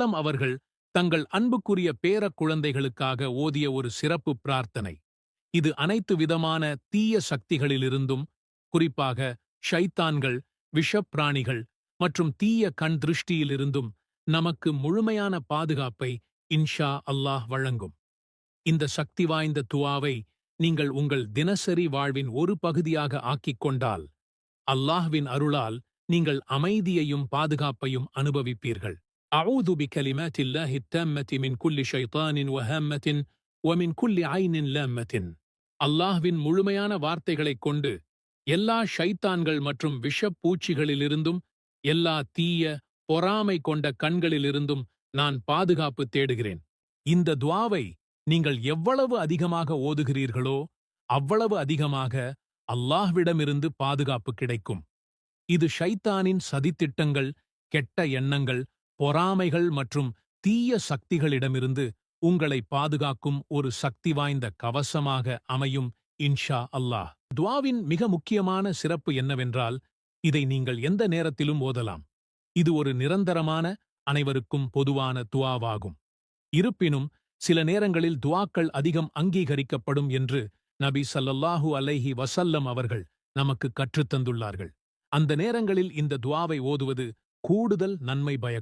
வசல்லம் அவர்கள் தங்கள் அன்புக்குரிய பேரக் குழந்தைகளுக்காக ஓதிய ஒரு சிறப்பு பிரார்த்தனை. இது அனைத்து விதமான தீய சக்திகளிலிருந்தும், குறிப்பாக ஷைத்தான்கள், விஷப்பிராணிகள் மற்றும் தீய கண் திருஷ்டியிலிருந்தும் நமக்கு முழுமையான பாதுகாப்பை இன்ஷா அல்லாஹ் வழங்கும். இந்த சக்தி வாய்ந்த துஆவை நீங்கள் உங்கள் தினசரி வாழ்வின் ஒரு பகுதியாக ஆக்கிக் கொண்டால், அல்லாஹ்வின் அருளால் நீங்கள் அமைதியையும் பாதுகாப்பையும் அனுபவிப்பீர்கள். அஊது பிகலிமாத்தில்லாஹி த்தம்மத்தி மின் குல்லி ஷைத்தானின் வஹாம்மத்தின் வமின் குல்லி ஐனின் லாம்மத்தின். அல்லாஹ்வின் முழுமையான வார்த்தைகளைக் கொண்டு எல்லா ஷைத்தான்கள் மற்றும் விஷப்பூச்சிகளிலிருந்தும், எல்லா தீய பொறாமை கொண்ட கண்களிலிருந்தும் நான் பாதுகாப்பு தேடுகிறேன். இந்த துஆவை நீங்கள் எவ்வளவு அதிகமாக ஓதுகிறீர்களோ அவ்வளவு அதிகமாக அல்லாஹ்விடமிருந்து பாதுகாப்பு கிடைக்கும். இது ஷைத்தானின் சதித்திட்டங்கள், கெட்ட எண்ணங்கள், பொறாமைகள் மற்றும் தீய சக்திகளிடமிருந்து உங்களை பாதுகாக்கும் ஒரு சக்தி வாய்ந்த கவசமாக அமையும் இன்ஷா அல்லாஹ். துஆவின் மிக முக்கியமான சிறப்பு என்னவென்றால், இதை நீங்கள் எந்த நேரத்திலும் ஓதலாம். இது ஒரு நிரந்தரமான, அனைவருக்கும் பொதுவான துஆவாகும். இருப்பினும் சில நேரங்களில் துஆக்கள் அதிகம் அங்கீகரிக்கப்படும் என்று நபி ஸல்லல்லாஹு அலைஹி வஸல்லம் அவர்கள் நமக்கு கற்றுத்தந்துள்ளார்கள். அந்த நேரங்களில் இந்த துஆவை ஓதுவது கூடுதல் நன்மை பயக்கும்.